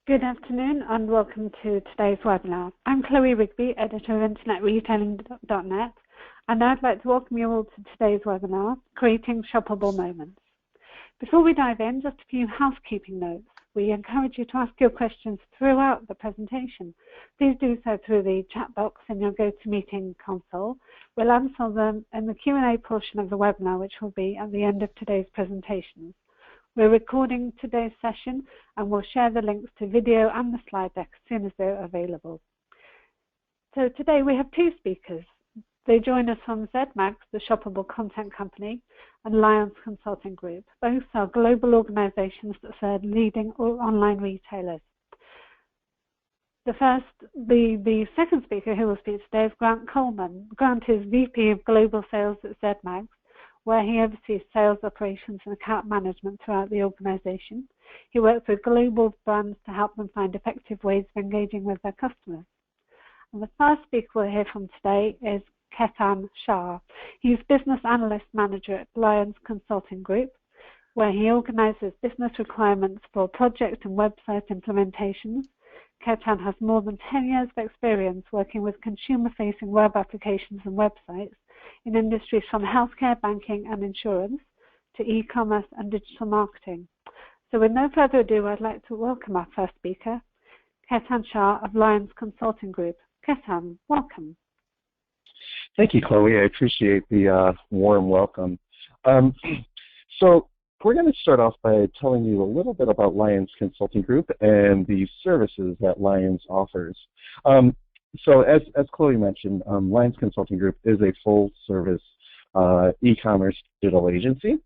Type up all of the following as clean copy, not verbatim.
Good afternoon and welcome to today's webinar. I'm Chloe Rigby, editor of InternetRetailing.net, and I'd like to welcome you all to today's webinar, Creating Shoppable Moments. Before we dive in, just a few housekeeping notes. We encourage you to ask your questions throughout the presentation. Please do so through the chat box in your GoToMeeting console. We'll answer them in the Q&A portion of the webinar, which will be at the end of today's presentations. We're recording today's session and we'll share the links to video and the slide deck as soon as they're available. So today we have two speakers. They join us from Zmags, the shoppable content company, and Lyons Consulting Group. Both are global organizations that serve leading online retailers. The second speaker who will speak today is Grant Coleman. Grant is VP of Global Sales at Zmags, where he oversees sales operations and account management throughout the organization. He works with global brands to help them find effective ways of engaging with their customers. And the first speaker we'll hear from today is Ketan Shah. He's Business Analyst Manager at Lyons Consulting Group, where he organizes business requirements for project and website implementations. Ketan has more than 10 years of experience working with consumer-facing web applications and websites in industries from healthcare, banking, and insurance to e-commerce and digital marketing. So with no further ado, I'd like to welcome our first speaker, Ketan Shah of Lyons Consulting Group. Ketan, welcome. Thank you, Chloe. I appreciate the warm welcome. So we're going to start off by telling you a little bit about Lyons Consulting Group and the services that Lyons offers. So as Chloe mentioned, Lyons Consulting Group is a full-service e-commerce digital agency.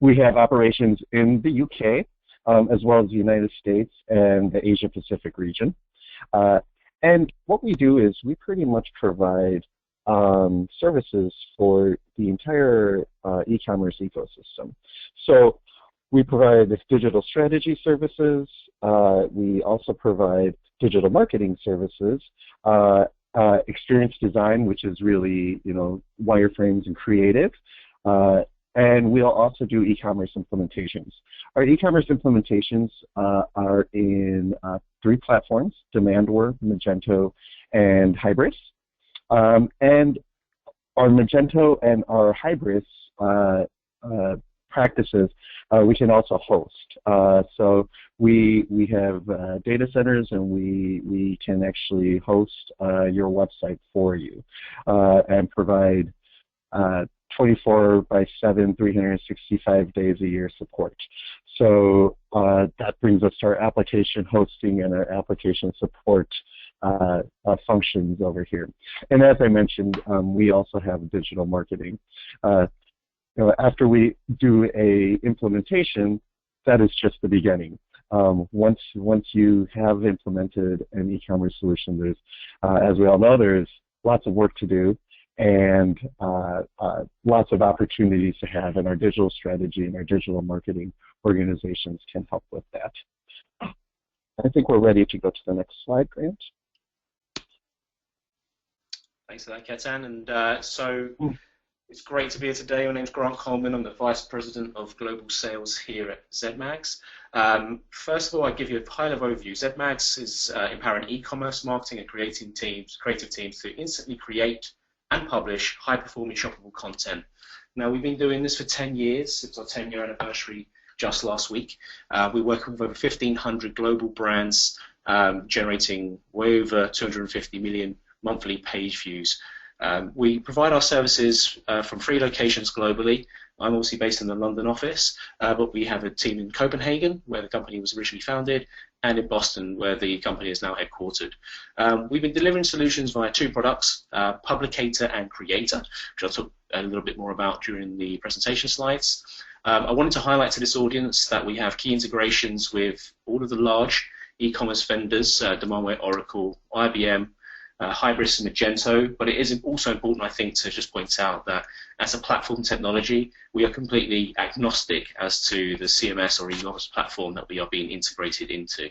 We have operations in the UK, as well as the United States and the Asia-Pacific region. And what we do is we pretty much provide services for the entire e-commerce ecosystem. So we provide digital strategy services. We also provide digital marketing services, experience design, which is really, wireframes and creative. And we'll also do e-commerce implementations. Our e-commerce implementations are in 3 platforms: Demandware, Magento, and Hybris. And our Magento and our Hybris practices we can also host. So we have data centers, and we can actually host your website for you and provide 24/7, 365 days a year support. So that brings us to our application hosting and our application support functions over here. And as I mentioned, we also have digital marketing. After we do a implementation, that is just the beginning. Once you have implemented an e-commerce solution, there's, as we all know, there's lots of work to do and lots of opportunities to have, and our digital strategy and our digital marketing organizations can help with that. I think we're ready to go to the next slide, Grant. Thanks for that, Ketan. And it's great to be here today. My name's Grant Coleman. I'm the Vice President of Global Sales here at Zmags. First of all, I'll give you a high-level overview. Zmags is empowering e-commerce marketing and creative teams to instantly create and publish high-performing shoppable content. Now, we've been doing this for 10 years. It's our 10-year anniversary just last week. We're working with over 1,500 global brands, generating way over 250 million monthly page views. We provide our services from 3 locations globally. I'm obviously based in the London office, but we have a team in Copenhagen, where the company was originally founded, and in Boston, where the company is now headquartered. We've been delivering solutions via 2 products, Publicator and Creator, which I'll talk a little bit more about during the presentation slides. I wanted to highlight to this audience that we have key integrations with all of the large e-commerce vendors, Demandware, Oracle, IBM, Hybris and Magento, but it is also important, I think, to just point out that as a platform technology, we are completely agnostic as to the CMS or e-commerce platform that we are being integrated into.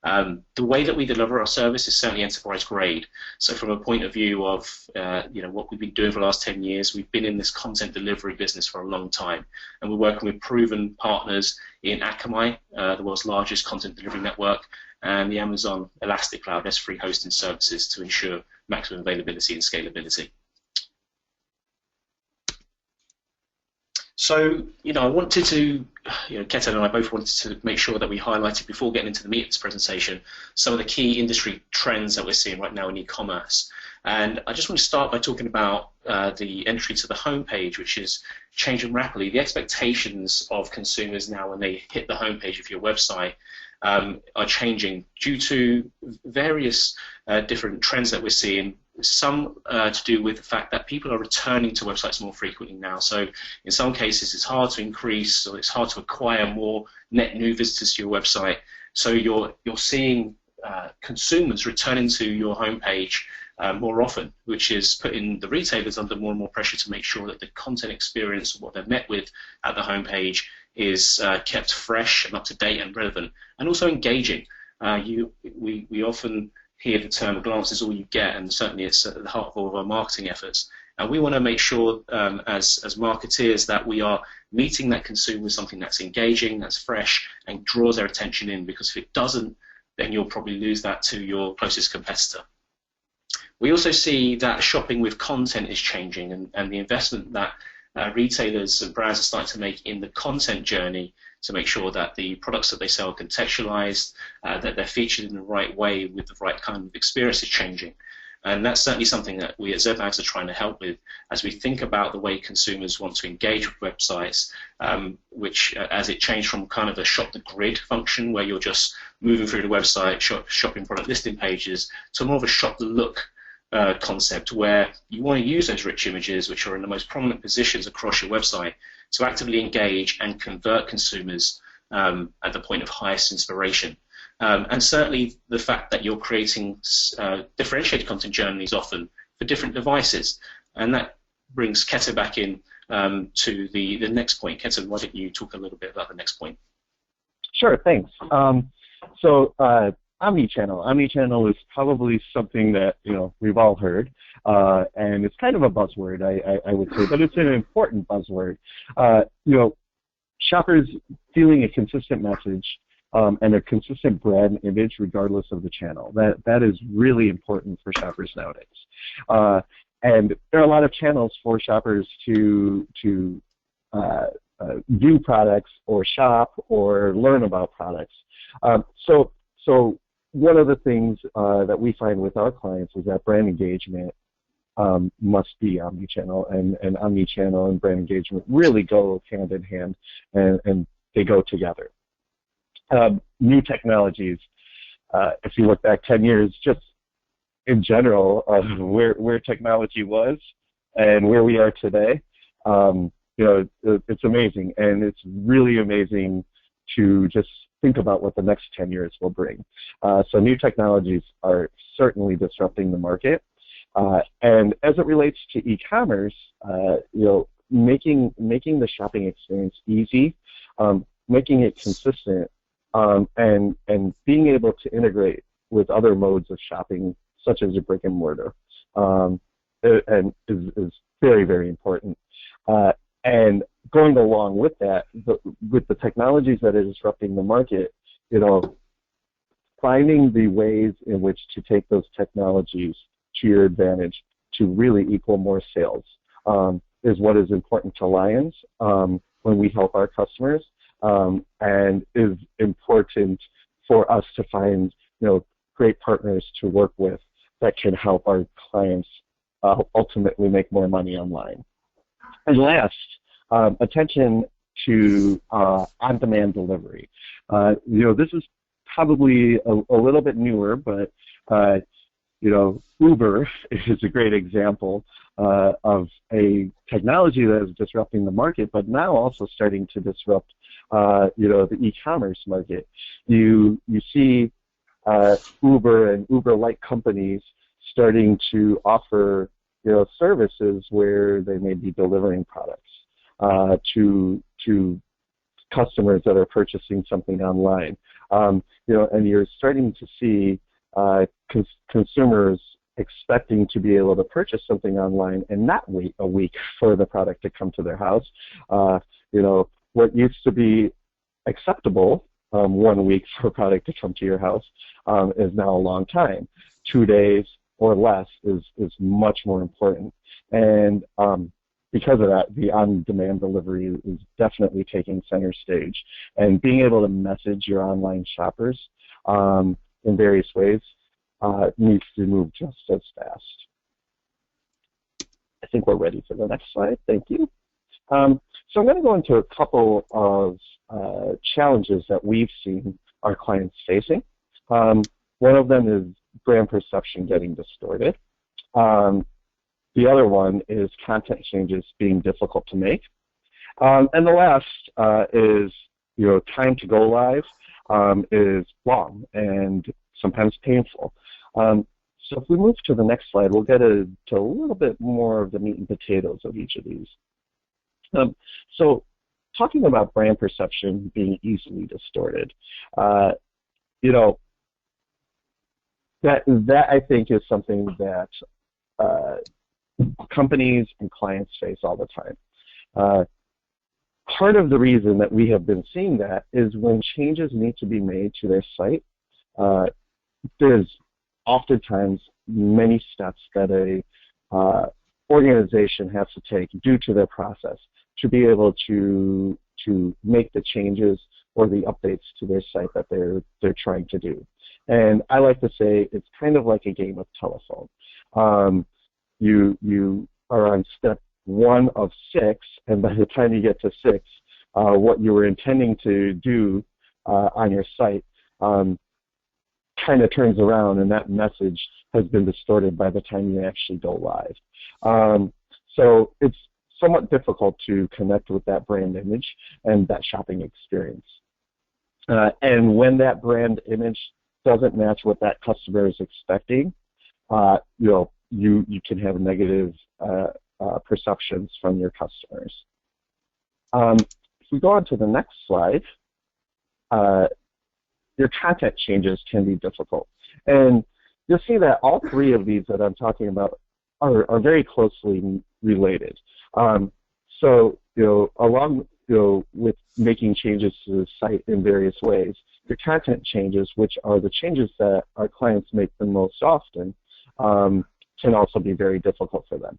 The way that we deliver our service is certainly enterprise grade. So from a point of view of what we've been doing for the last 10 years, we've been in this content delivery business for a long time, and we're working with proven partners in Akamai, the world's largest content delivery network, and the Amazon Elastic Cloud S3 hosting services to ensure maximum availability and scalability. So, I wanted to, Ketan and I both wanted to make sure that we highlighted, before getting into the meat of this presentation, some of the key industry trends that we're seeing right now in e-commerce. And I just want to start by talking about the entry to the homepage, which is changing rapidly. The expectations of consumers now when they hit the homepage of your website are changing due to various different trends that we're seeing. Some to do with the fact that people are returning to websites more frequently now. So in some cases, it's hard to increase, or it's hard to acquire more net new visitors to your website. So you're seeing consumers returning to your homepage more often, which is putting the retailers under more and more pressure to make sure that the content experience, what they're met with at the homepage, is kept fresh and up to date and relevant, and also engaging. We often hear the term "a glance is all you get," and certainly it's at the heart of all of our marketing efforts. And we want to make sure, as marketeers, that we are meeting that consumer with something that's engaging, that's fresh, and draws their attention in. Because if it doesn't, then you'll probably lose that to your closest competitor. We also see that shopping with content is changing, and the investment that retailers and brands are starting to make in the content journey to make sure that the products that they sell are contextualized, that they're featured in the right way with the right kind of experience is changing. And that's certainly something that we at Zmags are trying to help with as we think about the way consumers want to engage with websites, which as it changed from kind of a shop the grid function where you're just moving through the website, shopping product listing pages, to more of a shop the look concept where you want to use those rich images, which are in the most prominent positions across your website, to actively engage and convert consumers at the point of highest inspiration. And certainly the fact that you're creating differentiated content journeys often for different devices. And that brings Ketan back in to the next point. Ketan, why don't you talk a little bit about the next point? Sure, thanks. Omnichannel. Omnichannel is probably something that we've all heard, and it's kind of a buzzword, I would say, but it's an important buzzword. Shoppers feeling a consistent message and a consistent brand image regardless of the channel. That is really important for shoppers nowadays. And there are a lot of channels for shoppers to view products or shop or learn about products. So one of the things that we find with our clients is that brand engagement must be omnichannel, and omnichannel and brand engagement really go hand in hand, and they go together. New technologies, if you look back 10 years, just in general, where technology was and where we are today, it's amazing, and it's really amazing to just think about what the next 10 years will bring. So new technologies are certainly disrupting the market. And as it relates to e-commerce, making the shopping experience easy, making it consistent, and being able to integrate with other modes of shopping, such as a brick and mortar, and is very, very important. And going along with that, with the technologies that are disrupting the market, finding the ways in which to take those technologies to your advantage to really equal more sales is what is important to Lyons when we help our customers, and is important for us to find great partners to work with that can help our clients ultimately make more money online. And last, attention to on-demand delivery. This is probably a little bit newer, but Uber is a great example of a technology that is disrupting the market, but now also starting to disrupt the e-commerce market. You see Uber and Uber-like companies starting to offer services where they may be delivering products to customers that are purchasing something online. And you're starting to see consumers expecting to be able to purchase something online and not wait a week for the product to come to their house. What used to be acceptable, 1 week for a product to come to your house, is now a long time. 2 days or less is much more important. And because of that, the on-demand delivery is definitely taking center stage. And being able to message your online shoppers in various ways needs to move just as fast. I think we're ready for the next slide. Thank you. So I'm going to go into a couple of challenges that we've seen our clients facing. One of them is brand perception getting distorted. The other one is content changes being difficult to make. And the last is, time to go live is long and sometimes painful. So if we move to the next slide, we'll get to a little bit more of the meat and potatoes of each of these. So talking about brand perception being easily distorted, that I think is something that companies and clients face all the time. Part of the reason that we have been seeing that is when changes need to be made to their site, there's oftentimes many steps that a organization has to take due to their process to be able to make the changes or the updates to their site that they're trying to do. And I like to say it's kind of like a game of telephone. You are on step 1 of 6, and by the time you get to 6, what you were intending to do on your site kind of turns around, and that message has been distorted by the time you actually go live. So it's somewhat difficult to connect with that brand image and that shopping experience. And when that brand image doesn't match what that customer is expecting, you can have negative perceptions from your customers. If we go on to the next slide, your content changes can be difficult. And you'll see that all 3 of these that I'm talking about are very closely related. So, along with making changes to the site in various ways, your content changes, which are the changes that our clients make the most often, can also be very difficult for them.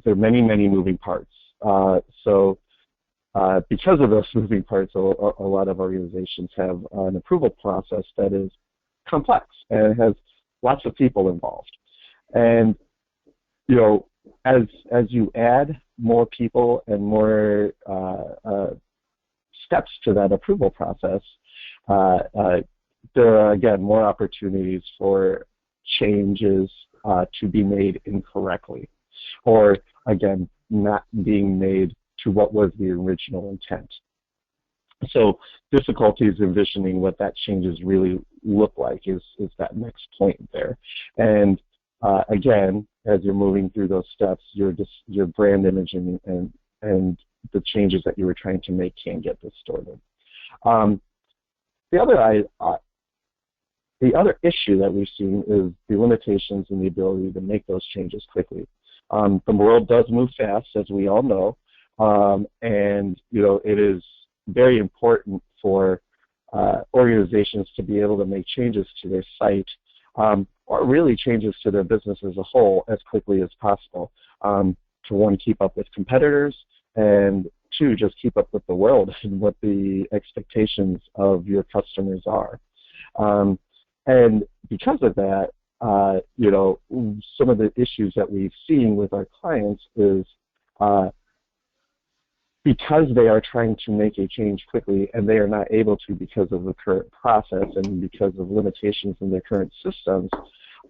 There are many, many moving parts. Because of those moving parts, a lot of organizations have an approval process that is complex and has lots of people involved. And as you add more people and more steps to that approval process, there are, again, more opportunities for changes to be made incorrectly, or, again, not being made to what was the original intent. So difficulties envisioning what that changes really look like is that next point there. And again, as you're moving through those steps, your brand image and the changes that you were trying to make can get distorted. The other issue that we've seen is the limitations in the ability to make those changes quickly. The world does move fast, as we all know, and it is very important for organizations to be able to make changes to their site, or really changes to their business as a whole as quickly as possible. To one, keep up with competitors, and 2, just keep up with the world and what the expectations of your customers are. And because of that, some of the issues that we've seen with our clients is because they are trying to make a change quickly and they are not able to because of the current process and because of limitations in their current systems,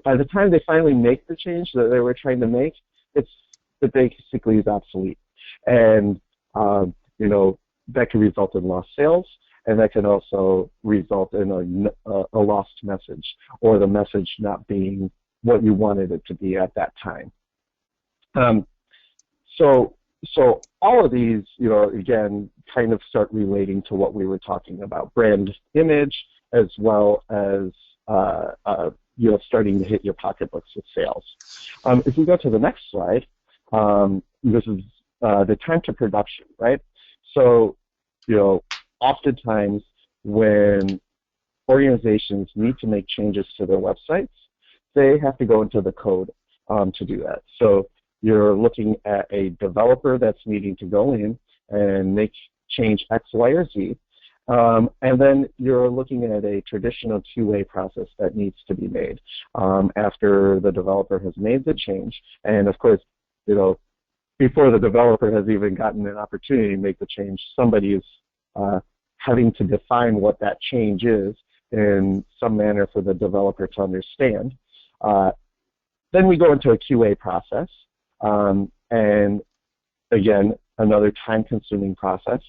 by the time they finally make the change that they were trying to make, it basically is obsolete. And, that can result in lost sales, and that can also result in a lost message, or the message not being what you wanted it to be at that time. So so all of these, again, kind of start relating to what we were talking about, brand image, as well as starting to hit your pocketbooks with sales. If we go to the next slide, this is the time to production, right? So, oftentimes when organizations need to make changes to their websites, they have to go into the code to do that. So you're looking at a developer that's needing to go in and make change X, Y, or Z. And then you're looking at a traditional two-way process that needs to be made after the developer has made the change. And of course, before the developer has even gotten an opportunity to make the change, somebody is having to define what that change is in some manner for the developer to understand. Then we go into a QA process, and again, another time-consuming process.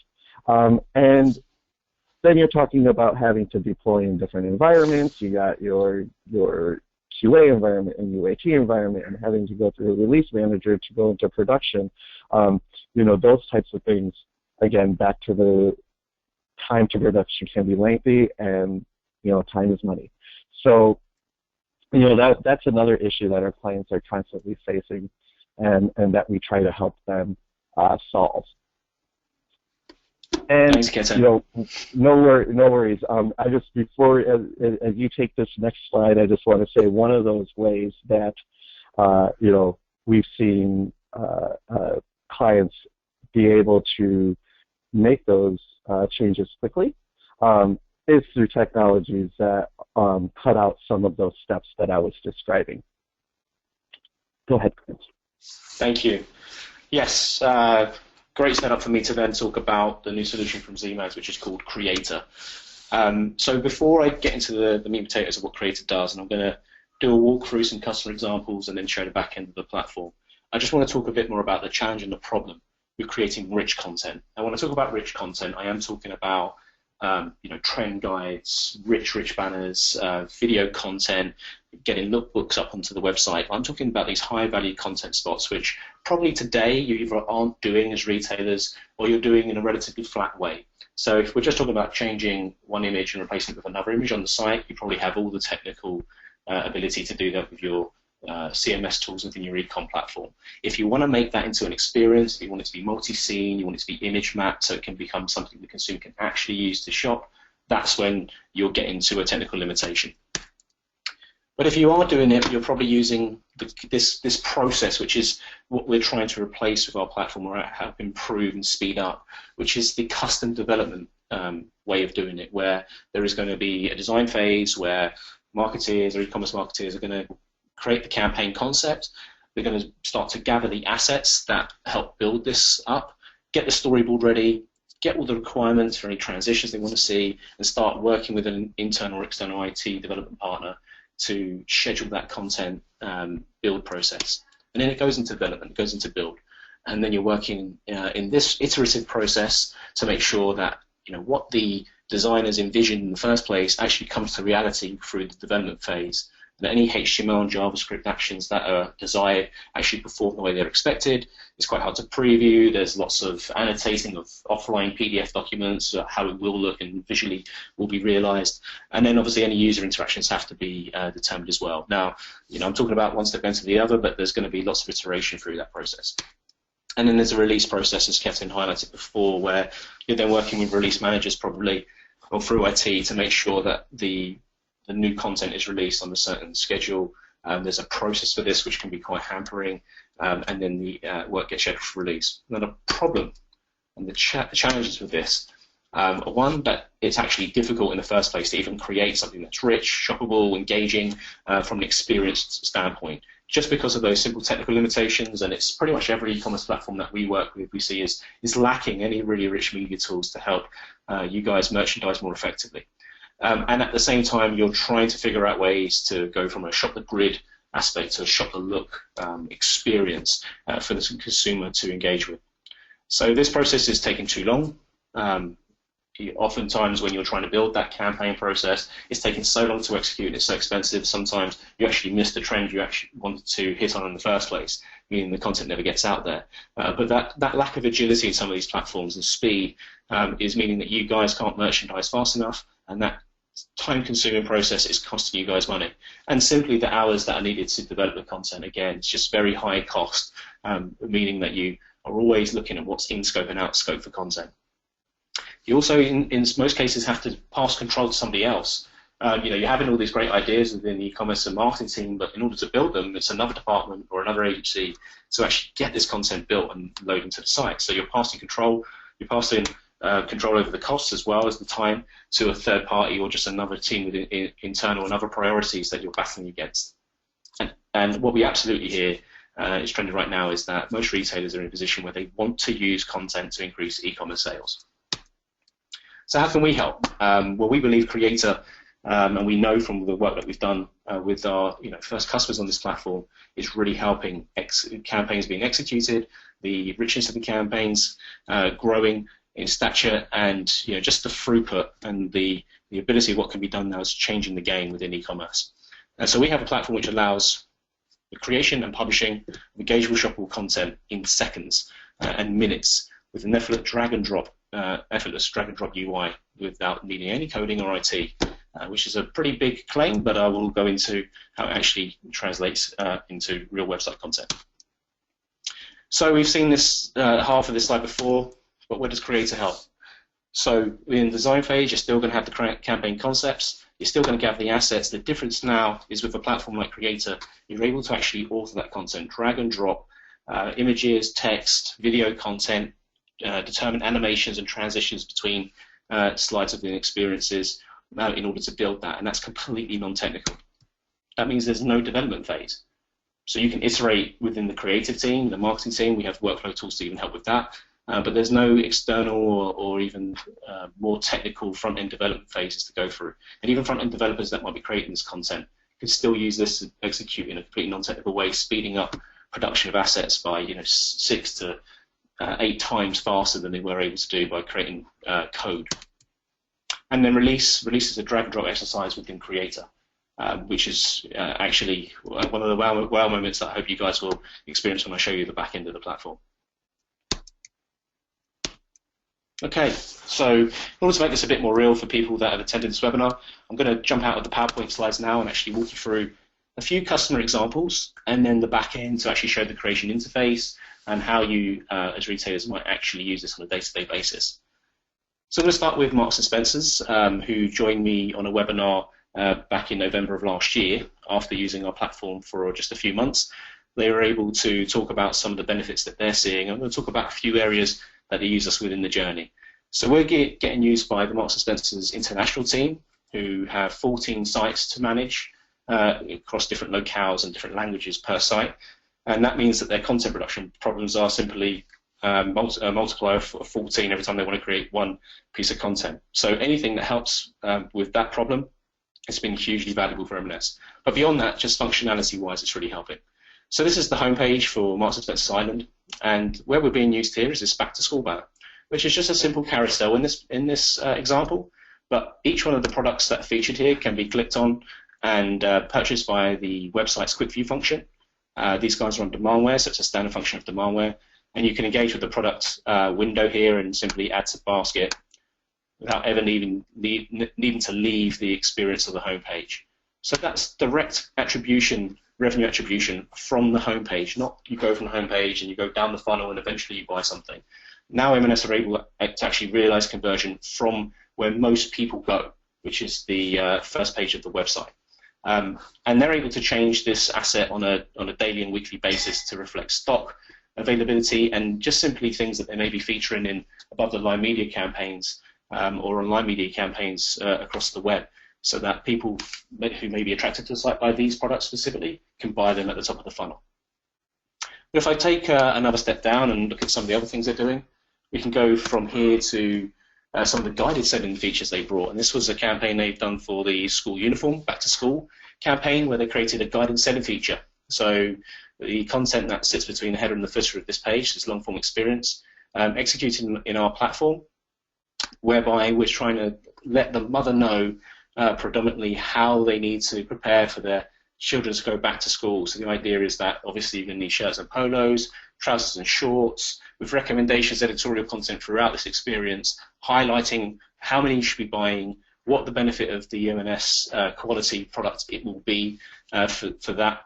And then you're talking about having to deploy in different environments. You got your QA environment and UAT environment, and having to go through a release manager to go into production. Those types of things. Again, back to the time to production can be lengthy, and time is money. So that's another issue that our clients are constantly facing, and that we try to help them solve. And Thanks, no worries. I just before as you take this next slide, I just want to say one of those ways that we've seen clients be able to make those changes quickly is through technologies that cut out some of those steps that I was describing. Go ahead, Chris. Thank you. Yes. Great setup for me to then talk about the new solution from Zmags, which is called Creator. So before I get into the meat and potatoes of what Creator does, and I'm going to do a walk through some customer examples and then show the back end of the platform, I just want to talk a bit more about the challenge and the problem with creating rich content. And when I talk about rich content, I am talking about trend guides, rich banners, video content, getting lookbooks up onto the website. I'm talking about these high-value content spots, which probably today you either aren't doing as retailers or you're doing in a relatively flat way. So if we're just talking about changing one image and replacing it with another image on the site, you probably have all the technical ability to do that with your CMS tools within your ecom platform. If you want to make that into an experience, if you want it to be multi-scene, you want it to be image mapped so it can become something the consumer can actually use to shop, that's when you'll get into a technical limitation. But if you are doing it, you're probably using this process, which is what we're trying to replace with our platform, or help improve and speed up, which is the custom development way of doing it, where there is going to be a design phase where marketers or e-commerce marketers are going to create the campaign concept. They're going to start to gather the assets that help build this up, get the storyboard ready, get all the requirements for any transitions they want to see, and start working with an internal or external IT development partner to schedule that content build process. And then it goes into development, it goes into build. And then you're working in this iterative process to make sure that what the designers envisioned in the first place actually comes to reality through the development phase. That any HTML and JavaScript actions that are desired actually perform the way they're expected. It's quite hard to preview. There's lots of annotating of offline PDF documents, how it will look and visually will be realized. And then obviously any user interactions have to be determined as well. Now, I'm talking about one step into the other, but there's going to be lots of iteration through that process. And then there's a release process, as Kevin highlighted before, where you're then working with release managers probably, or through IT, to make sure that the new content is released on a certain schedule. There's a process for this which can be quite hampering, and then the work gets scheduled for release. Now the problem and the challenges with this are one, that it's actually difficult in the first place to even create something that's rich, shoppable, engaging from an experienced standpoint, just because of those simple technical limitations. And it's pretty much every e-commerce platform that we work with, we see is lacking any really rich media tools to help you guys merchandise more effectively. And at the same time, you're trying to figure out ways to go from a shop the grid aspect to a shop the look experience for the consumer to engage with. So this process is taking too long. oftentimes when you're trying to build that campaign process, it's taking so long to execute, it's so expensive, sometimes you actually miss the trend you actually wanted to hit on in the first place, meaning the content never gets out there. But that lack of agility in some of these platforms and speed is meaning that you guys can't merchandise fast enough, and that time-consuming process is costing you guys money. And simply the hours that are needed to develop the content, again, it's just very high cost, meaning that you are always looking at what's in scope and out scope for content. You also, in most cases, have to pass control to somebody else. You're having all these great ideas within the e-commerce and marketing team, but in order to build them, it's another department or another agency to actually get this content built and load into the site. So you're passing control. You're passing control over the costs as well as the time to a third party or just another team with internal and other priorities that you're battling against. And what we absolutely hear is trending right now is that most retailers are in a position where they want to use content to increase e-commerce sales. So how can we help? Well, we believe Creator, and we know from the work that we've done with our first customers on this platform, is really helping campaigns being executed, the richness of the campaigns growing in stature, and just the throughput and the ability of what can be done now is changing the game within e-commerce. And so we have a platform which allows the creation and publishing of engageable, shoppable content in seconds and minutes with an effortless drag and drop UI without needing any coding or IT, which is a pretty big claim, but I will go into how it actually translates into real website content. So we've seen this half of this slide before, but where does Creator help? So in the design phase, you're still going to have the campaign concepts, you're still going to have the assets. The difference now is with a platform like Creator, you're able to actually author that content, drag and drop images, text, video content, determine animations and transitions between slides of the experiences in order to build that, and that's completely non-technical. That means there's no development phase. So you can iterate within the creative team, the marketing team, we have workflow tools to even help with that, but there's no external or even more technical front-end development phases to go through. And even front-end developers that might be creating this content can still use this to execute in a completely non-technical way, speeding up production of assets by 6 to 8 times faster than they were able to do by creating code. And then release is a drag and drop exercise within Creator, which is actually one of the wow moments that I hope you guys will experience when I show you the back end of the platform. Okay, so in order to make this a bit more real for people that have attended this webinar, I'm going to jump out of the PowerPoint slides now and actually walk you through a few customer examples and then the back end to actually show the creation interface and how you, as retailers, might actually use this on a day-to-day basis. So I'm going to start with Marks & Spencer's, who joined me on a webinar back in November of last year after using our platform for just a few months. They were able to talk about some of the benefits that they're seeing. I'm going to talk about a few areas that they use us within the journey. So we're getting used by the Marks & Spencer's international team, who have 14 sites to manage across different locales and different languages per site. And that means that their content production problems are simply a multiplier of 14 every time they want to create one piece of content. So anything that helps with that problem has been hugely valuable for M&S. But beyond that, just functionality-wise, it's really helping. So this is the homepage for Marks & Spencer Ireland, and where we're being used here is this back-to-school banner, which is just a simple carousel in this example. But each one of the products that are featured here can be clicked on and purchased via the website's quick view function. These guys are on Demandware, so it's a standard function of Demandware. And you can engage with the product window here and simply add to basket without ever needing to leave the experience of the homepage. So that's direct attribution, revenue attribution from the homepage, not you go from the homepage and you go down the funnel and eventually you buy something. Now M&S are able to actually realize conversion from where most people go, which is the first page of the website. And they're able to change this asset on a daily and weekly basis to reflect stock availability and just simply things that they may be featuring in above-the-line media campaigns or online media campaigns across the web, so that people who may be attracted to the site by these products specifically can buy them at the top of the funnel. But if I take another step down and look at some of the other things they're doing, we can go from here to some of the guided selling features they brought. And this was a campaign they've done for the school uniform, back to school campaign, where they created a guided selling feature. So the content that sits between the header and the footer of this page, this long-form experience, executed in our platform, whereby we're trying to let the mother know predominantly how they need to prepare for their children to go back to school. So the idea is that obviously you're going to need shirts and polos, trousers and shorts, with recommendations, editorial content throughout this experience, highlighting how many you should be buying, what the benefit of the M&S quality product it will be for that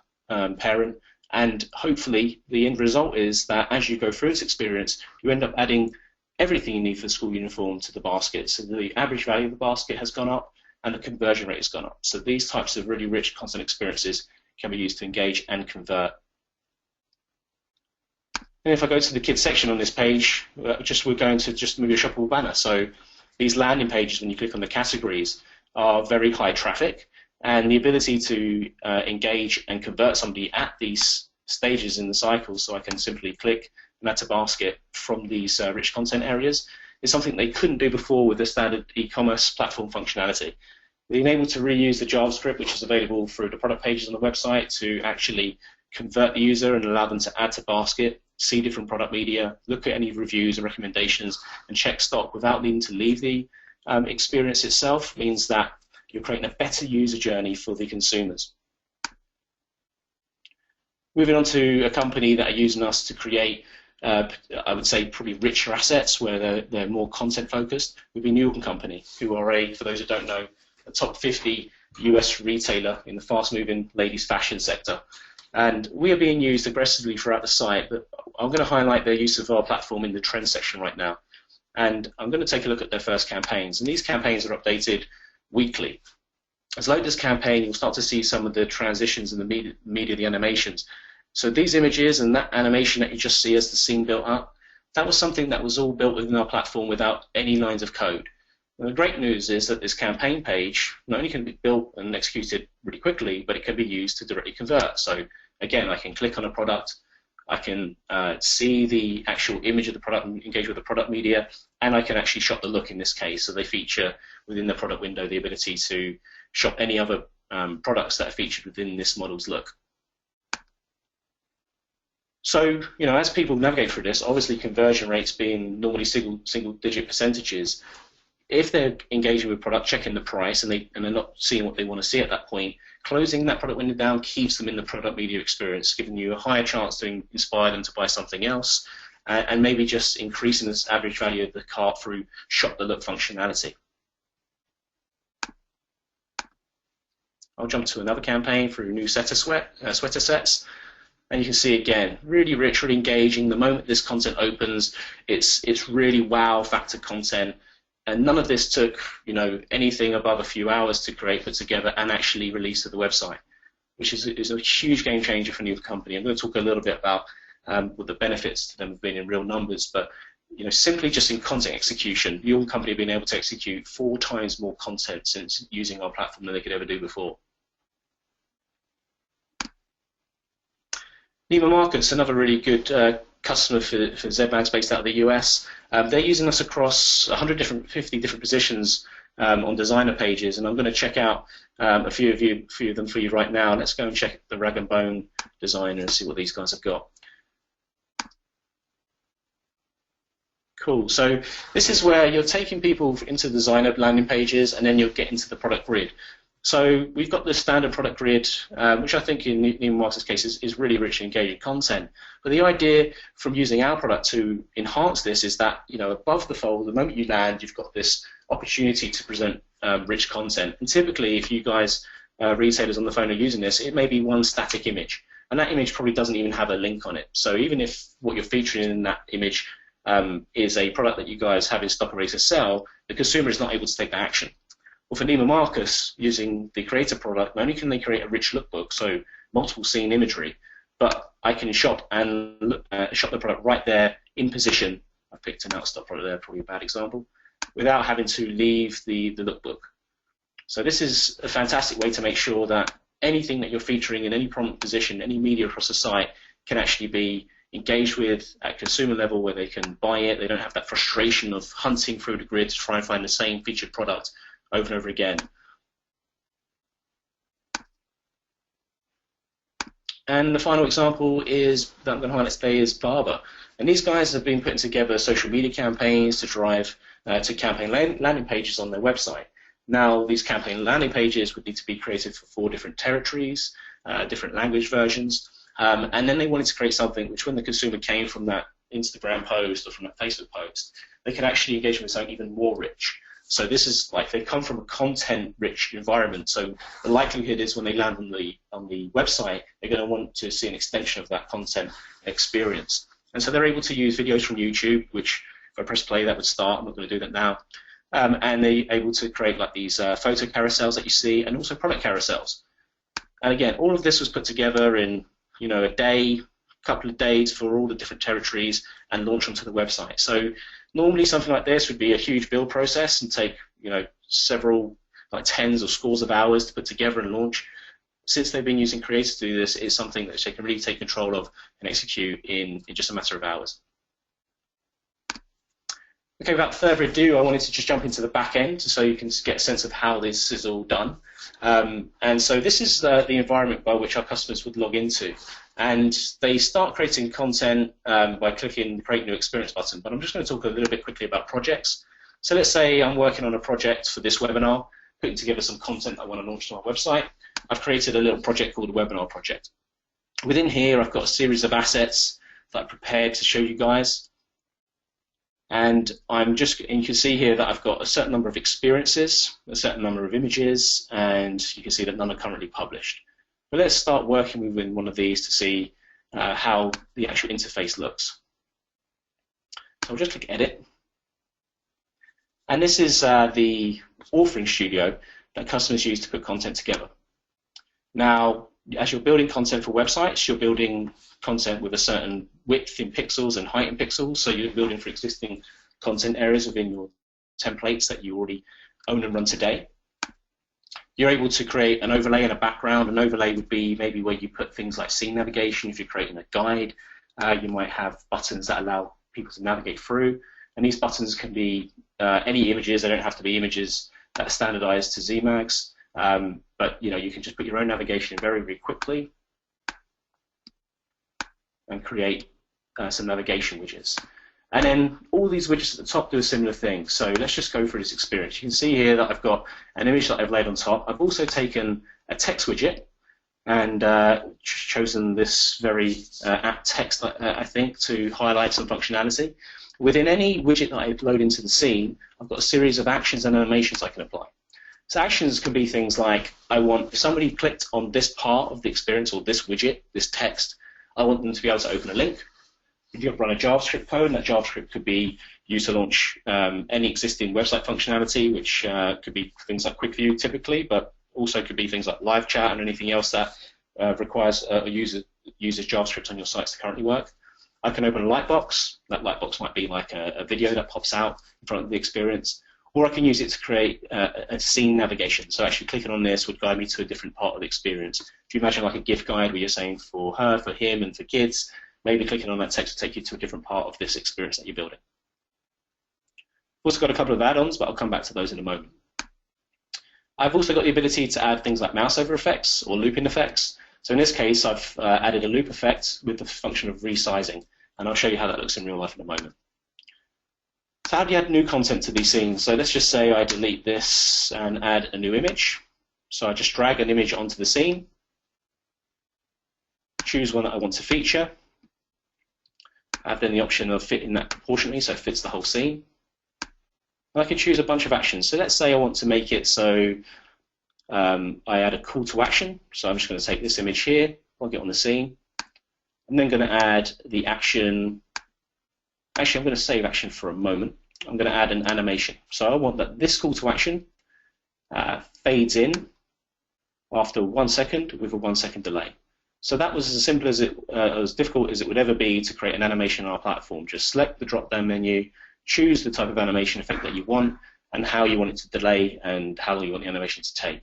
parent. And hopefully the end result is that as you go through this experience, you end up adding everything you need for the school uniform to the basket. So the average value of the basket has gone up and the conversion rate has gone up. So these types of really rich content experiences can be used to engage and convert. And if I go to the kids section on this page, we're going to just move a shoppable banner. So these landing pages, when you click on the categories, are very high traffic, and the ability to engage and convert somebody at these stages in the cycle, so I can simply click and add to basket from these rich content areas, is something they couldn't do before with the standard e-commerce platform functionality. Being able to reuse the JavaScript, which is available through the product pages on the website, to actually convert the user and allow them to add to basket, see different product media, look at any reviews and recommendations, and check stock without needing to leave the experience itself, means that you're creating a better user journey for the consumers. Moving on to a company that are using us to create, I would say, probably richer assets where they're more content focused, would be New York Company, who are, for those who don't know, a top 50 US retailer in the fast-moving ladies fashion sector. And we are being used aggressively throughout the site, but I'm going to highlight their use of our platform in the trends section right now. And I'm going to take a look at their first campaigns. And these campaigns are updated weekly. As I load this campaign, you'll start to see some of the transitions in the media, the animations. So these images and that animation that you just see as the scene built up, that was something that was all built within our platform without any lines of code. And the great news is that this campaign page not only can be built and executed really quickly, but it can be used to directly convert. So again, I can click on a product, I can see the actual image of the product and engage with the product media, and I can actually shop the look in this case. So they feature within the product window the ability to shop any other products that are featured within this model's look. So, as people navigate through this, obviously conversion rates being normally single-digit percentages, if they're engaging with product, checking the price, and they're not seeing what they want to see at that point, closing that product window down keeps them in the product media experience, giving you a higher chance to inspire them to buy something else, and maybe just increasing this average value of the cart through shop the look functionality. I'll jump to another campaign through new sweater sets. And you can see again, really rich, really engaging. The moment this content opens, it's really wow factor content. And none of this took, anything above a few hours to create, put together, and actually release to the website, which is a huge game changer for a new company. I'm going to talk a little bit about what the benefits to them have been in real numbers, but simply just in content execution, your company have been able to execute 4 times more content since using our platform than they could ever do before. Neiman Marcus, another really good customer for Zmags based out of the US. They're using us across 50 different positions on designer pages, and I'm going to check out a few of them for you right now. Let's go and check the Rag & Bone designer and see what these guys have got. Cool. So this is where you're taking people into designer landing pages, and then you'll get into the product grid. So we've got the standard product grid, which I think in Neiman Marcus' case is really rich and engaging content. But the idea from using our product to enhance this is that, above the fold, the moment you land, you've got this opportunity to present rich content. And typically, if you guys, retailers on the phone, are using this, it may be one static image. And that image probably doesn't even have a link on it. So even if what you're featuring in that image is a product that you guys have in stock or ready to sell, the consumer is not able to take that action. Well, for Neiman Marcus, using the Creator product, not only can they create a rich lookbook, so multiple scene imagery, but I can shop and shop the product right there in position. I've picked an out-of-stock product there, probably a bad example, without having to leave the lookbook. So this is a fantastic way to make sure that anything that you're featuring in any prominent position, any media across the site, can actually be engaged with at consumer level where they can buy it. They don't have that frustration of hunting through the grid to try and find the same featured product over and over again. And the final example is that I'm going to highlight today is Barber. And these guys have been putting together social media campaigns to drive to campaign landing pages on their website. Now, these campaign landing pages would need to be created for 4 different territories, different language versions, and then they wanted to create something which, when the consumer came from that Instagram post or from that Facebook post, they could actually engage with something even more rich. So this is like they come from a content-rich environment. So the likelihood is when they land on the website, they're going to want to see an extension of that content experience. And so they're able to use videos from YouTube, which if I press play, that would start. I'm not going to do that now. And they're able to create like these photo carousels that you see, and also product carousels. And again, all of this was put together in a day, couple of days for all the different territories, and launch onto the website. So normally something like this would be a huge build process and take several, like tens or scores of hours to put together and launch. Since they've been using Creator to do this, it's something that they can really take control of and execute in just a matter of hours. Okay, without further ado, I wanted to just jump into the back end so you can get a sense of how this is all done. And so this is the environment by which our customers would log into. And they start creating content by clicking the Create New Experience button. But I'm just going to talk a little bit quickly about projects. So let's say I'm working on a project for this webinar, putting together some content I want to launch to my website. I've created a little project called a webinar project. Within here, I've got a series of assets that I've prepared to show you guys. And you can see here that I've got a certain number of experiences, a certain number of images, and you can see that none are currently published. But let's start working within one of these to see how the actual interface looks. So I'll just click Edit. And this is the authoring studio that customers use to put content together. Now, as you're building content for websites, you're building content with a certain width in pixels and height in pixels, so you're building for existing content areas within your templates that you already own and run today. You're able to create an overlay and a background. An overlay would be maybe where you put things like scene navigation. If you're creating a guide, you might have buttons that allow people to navigate through, and these buttons can be any images. They don't have to be images that are standardized to Zmags. But you can just put your own navigation very, very quickly and create some navigation widgets. And then all these widgets at the top do a similar thing. So let's just go through this experience. You can see here that I've got an image that I've laid on top. I've also taken a text widget and chosen this very apt text, I think, to highlight some functionality. Within any widget that I load into the scene, I've got a series of actions and animations I can apply. So actions can be things like, if somebody clicked on this part of the experience or this widget, this text, I want them to be able to open a link. If you run a JavaScript code, and that JavaScript could be used to launch any existing website functionality, which could be things like Quick View typically, but also could be things like live chat and anything else that requires a user's JavaScript on your sites to currently work. I can open a lightbox. That lightbox might be like a video that pops out in front of the experience. Or I can use it to create a scene navigation. So actually clicking on this would guide me to a different part of the experience. If you imagine like a gift guide where you're saying for her, for him, and for kids, maybe clicking on that text will take you to a different part of this experience that you're building. I've also got a couple of add-ons, but I'll come back to those in a moment. I've also got the ability to add things like mouse over effects or looping effects. So in this case, I've added a loop effect with the function of resizing, and I'll show you how that looks in real life in a moment. So how do you add new content to these scenes? So let's just say I delete this and add a new image. So I just drag an image onto the scene, choose one that I want to feature, add then the option of fitting that proportionately so it fits the whole scene. And I can choose a bunch of actions. So let's say I want to make it so I add a call to action. So I'm just going to take this image here, I'll get on the scene. I'm then going to add the action. Actually, I'm going to save action for a moment. I'm going to add an animation. So I want that this call to action fades in after 1 second with a 1 second delay. So that was as simple as as difficult as it would ever be to create an animation on our platform. Just select the drop-down menu, choose the type of animation effect that you want, and how you want it to delay and how long you want the animation to take.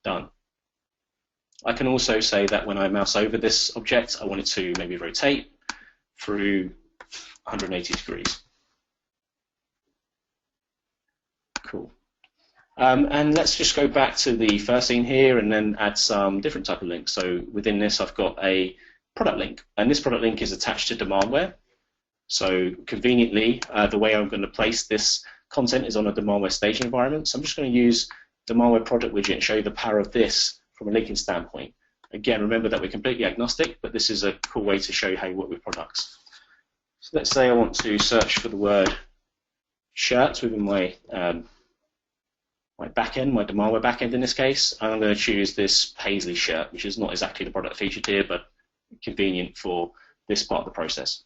Done. I can also say that when I mouse over this object, I want it to maybe rotate through 180 degrees. Cool. And let's just go back to the first scene here and then add some different type of links. So within this, I've got a product link, and this product link is attached to Demandware. So conveniently, the way I'm going to place this content is on a Demandware staging environment. So I'm just going to use Demandware product widget and show you the power of this from a linking standpoint. Again, remember that we're completely agnostic, but this is a cool way to show you how you work with products. So let's say I want to search for the word shirts within my my backend, my Demandware backend in this case, and I'm going to choose this paisley shirt, which is not exactly the product featured here, but convenient for this part of the process.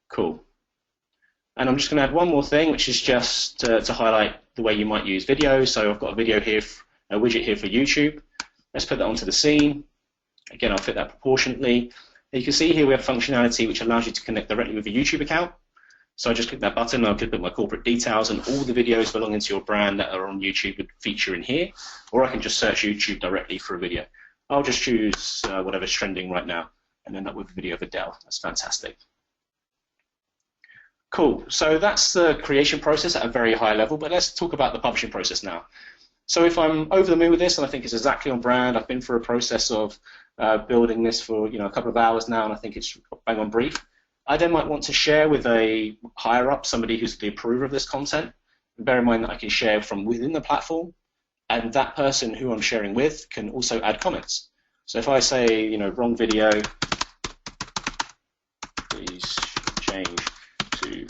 Cool. And I'm just going to add one more thing, which is just to highlight the way you might use video. So I've got a video here, a widget here for YouTube. Let's put that onto the scene. Again, I'll fit that proportionately. And you can see here we have functionality which allows you to connect directly with a YouTube account. So I just click that button, and I could put my corporate details, and all the videos belonging to your brand that are on YouTube would feature in here. Or I can just search YouTube directly for a video. I'll just choose whatever's trending right now and end up with a video of Adele. That's fantastic. Cool. So that's the creation process at a very high level, but let's talk about the publishing process now. So if I'm over the moon with this, and I think it's exactly on brand, I've been through a process of building this for a couple of hours now, and I think it's bang on brief. I then might want to share with a higher up, somebody who's the approver of this content. Bear in mind that I can share from within the platform, and that person who I'm sharing with can also add comments. So if I say, wrong video, please change to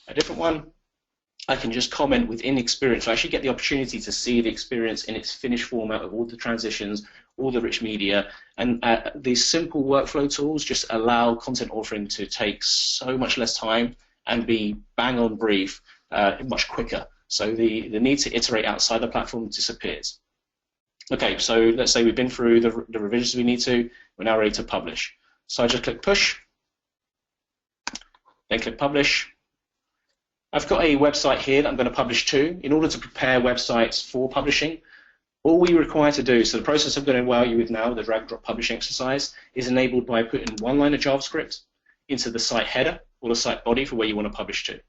a different one, I can just comment within experience. So I actually get the opportunity to see the experience in its finished format of all the transitions, all the rich media, and these simple workflow tools just allow content authoring to take so much less time and be bang on brief much quicker. So the need to iterate outside the platform disappears. Okay, so let's say we've been through the revisions we need to, we're now ready to publish. So I just click push, then click publish. I've got a website here that I'm going to publish to. In order to prepare websites for publishing, all we require to do, so the process I'm going to wow you with now, the drag and drop publishing exercise, is enabled by putting one line of JavaScript into the site header or the site body for where you want to publish to.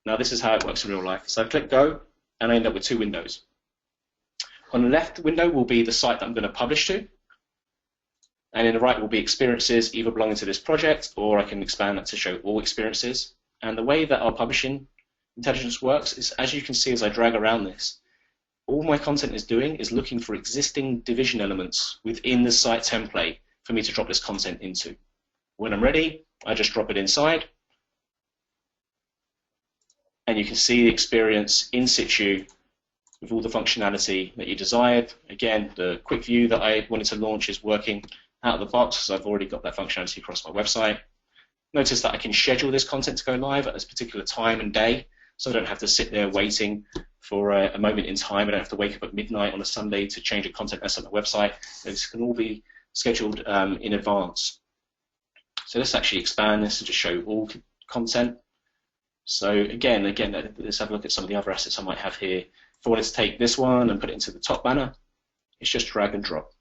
Now this is how it works in real life. So I click go, and I end up with two windows. On the left window will be the site that I'm going to publish to, and in the right will be experiences either belonging to this project, or I can expand that to show all experiences. And the way that our publishing intelligence works is, as you can see as I drag around this, all my content is doing is looking for existing division elements within the site template for me to drop this content into. When I'm ready, I just drop it inside, and you can see the experience in situ with all the functionality that you desired. Again, the quick view that I wanted to launch is working out of the box, so I've already got that functionality across my website. Notice that I can schedule this content to go live at this particular time and day, so I don't have to sit there waiting for a moment in time. I don't have to wake up at midnight on a Sunday to change a content mess on the website. This can all be scheduled in advance. So let's actually expand this to just show all content. So again, let's have a look at some of the other assets I might have here. If I wanted to take this one and put it into the top banner, it's just drag and drop.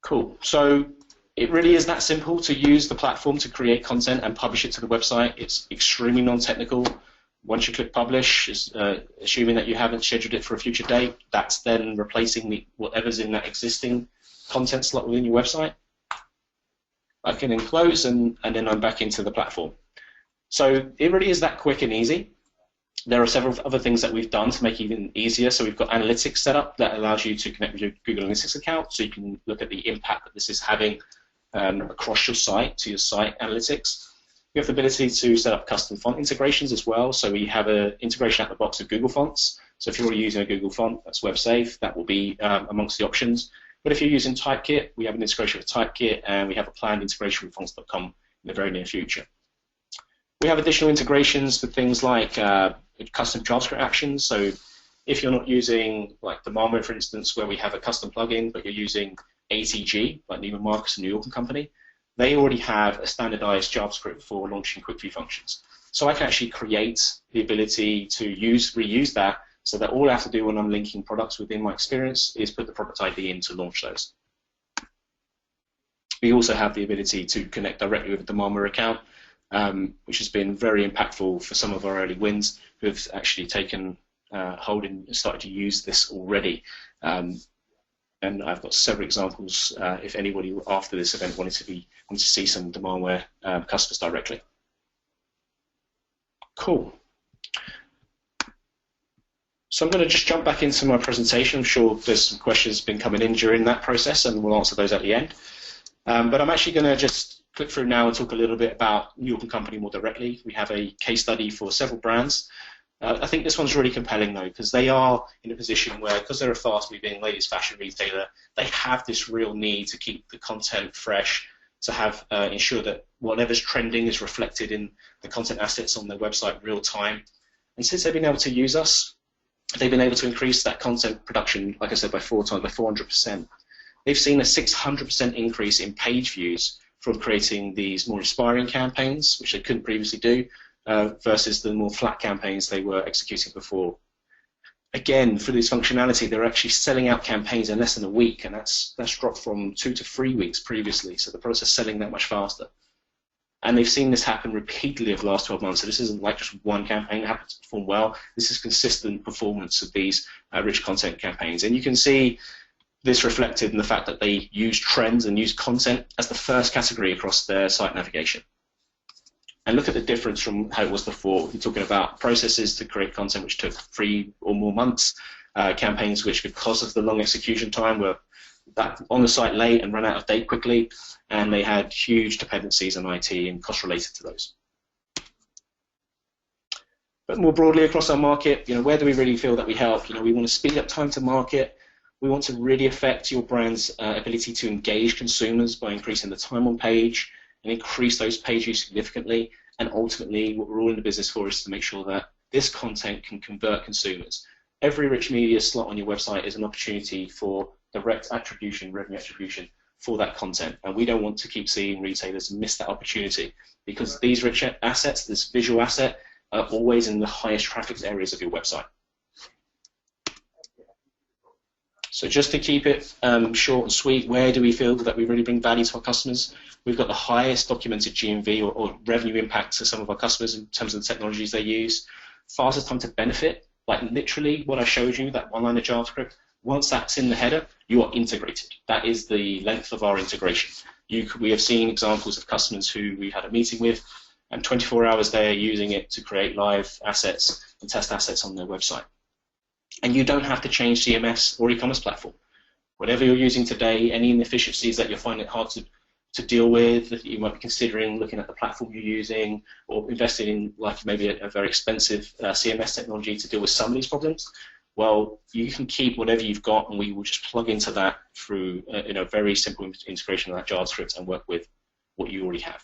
Cool. So it really is that simple to use the platform to create content and publish it to the website. It's extremely non-technical. Once you click publish, assuming that you haven't scheduled it for a future date, that's then replacing whatever's in that existing content slot within your website. I can then close, and then I'm back into the platform. So it really is that quick and easy. There are several other things that we've done to make it even easier. So we've got analytics set up that allows you to connect with your Google Analytics account, so you can look at the impact that this is having across your site to your site analytics. We have the ability to set up custom font integrations as well. So we have an integration out of the box of Google Fonts. So if you're already using a Google font that's web safe, that will be amongst the options. But if you're using Typekit, we have an integration with Typekit, and we have a planned integration with fonts.com in the very near future. We have additional integrations for things like custom JavaScript actions. So if you're not using like Demandware, for instance, where we have a custom plugin, but you're using ATG, like Neiman Marcus and New York and Company, they already have a standardized JavaScript for launching quick view functions. So I can actually create the ability to reuse that, so that all I have to do when I'm linking products within my experience is put the product ID in to launch those. We also have the ability to connect directly with a Demandware account, which has been very impactful for some of our early wins who have actually taken hold and started to use this already. and I've got several examples if anybody after this event wanted to see some Demandware customers directly. Cool. So I'm going to just jump back into my presentation. I'm sure there's some questions been coming in during that process, and we'll answer those at the end. But I'm actually going to just click through now and talk a little bit about New York & Company more directly. We have a case study for several brands. I think this one's really compelling though, because they are in a position where, because they're a fast-moving ladies fashion retailer, they have this real need to keep the content fresh, to have ensure that whatever's trending is reflected in the content assets on their website real time. And since they've been able to use us, they've been able to increase that content production, like I said, by 400%. They've seen a 600% increase in page views from creating these more inspiring campaigns, which they couldn't previously do, versus the more flat campaigns they were executing before. Again, for this functionality, they're actually selling out campaigns in less than a week, and that's dropped from 2 to 3 weeks previously, so the products are selling that much faster. And they've seen this happen repeatedly over the last 12 months, so this isn't like just one campaign that happens to perform well. This is consistent performance of these rich content campaigns. And you can see this reflected in the fact that they use trends and use content as the first category across their site navigation. And look at the difference from how it was before. We're talking about processes to create content which took 3 or more months, campaigns which, because of the long execution time, were back on the site late and ran out of date quickly, and they had huge dependencies on IT and costs related to those. But more broadly across our market, where do we really feel that we help? We want to speed up time to market. We want to really affect your brand's ability to engage consumers by increasing the time on page and increase those page views significantly. And ultimately, what we're all in the business for is to make sure that this content can convert consumers. Every rich media slot on your website is an opportunity for direct attribution, revenue attribution for that content. And we don't want to keep seeing retailers miss that opportunity, because these rich assets, this visual asset, are always in the highest traffic areas of your website. So just to keep it short and sweet, where do we feel that we really bring value to our customers? We've got the highest documented GMV or revenue impact to some of our customers in terms of the technologies they use. Fastest time to benefit, like literally what I showed you, that one line of JavaScript, once that's in the header, you are integrated. That is the length of our integration. We have seen examples of customers who we had a meeting with, and 24 hours they are using it to create live assets and test assets on their website. And you don't have to change CMS or e-commerce platform. Whatever you're using today, any inefficiencies that you're finding it hard to deal with, that you might be considering looking at the platform you're using, or investing in like maybe a very expensive CMS technology to deal with some of these problems, well, you can keep whatever you've got, and we will just plug into that through a very simple integration of that JavaScript and work with what you already have.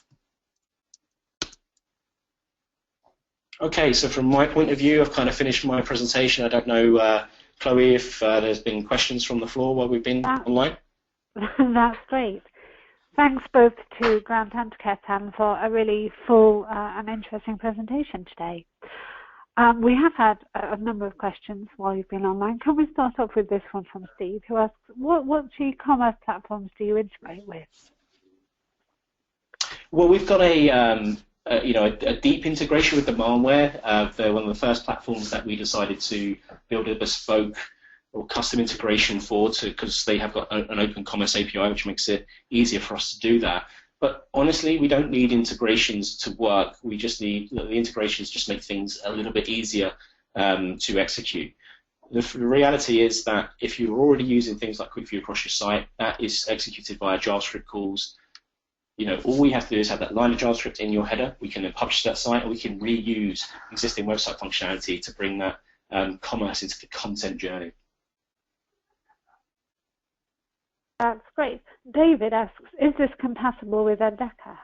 Okay, so from my point of view, I've kind of finished my presentation. I don't know, Chloe, if there's been questions from the floor while we've been online. That's great. Thanks both to Grant and to Ketan for a really full and interesting presentation today. We have had a number of questions while you've been online. Can we start off with this one from Steve, who asks, what e-commerce platforms do you integrate with? Well, we've got a deep integration with Demandware. They're one of the first platforms that we decided to build a bespoke or custom integration for, because they have got an open commerce API, which makes it easier for us to do that. But honestly, we don't need integrations to work. We just need the integrations just make things a little bit easier to execute. The reality is that if you're already using things like Quick View across your site, that is executed via JavaScript calls. All we have to do is have that line of JavaScript in your header. We can then publish that site, and we can reuse existing website functionality to bring that commerce into the content journey. That's great. David asks, is this compatible with Endeca?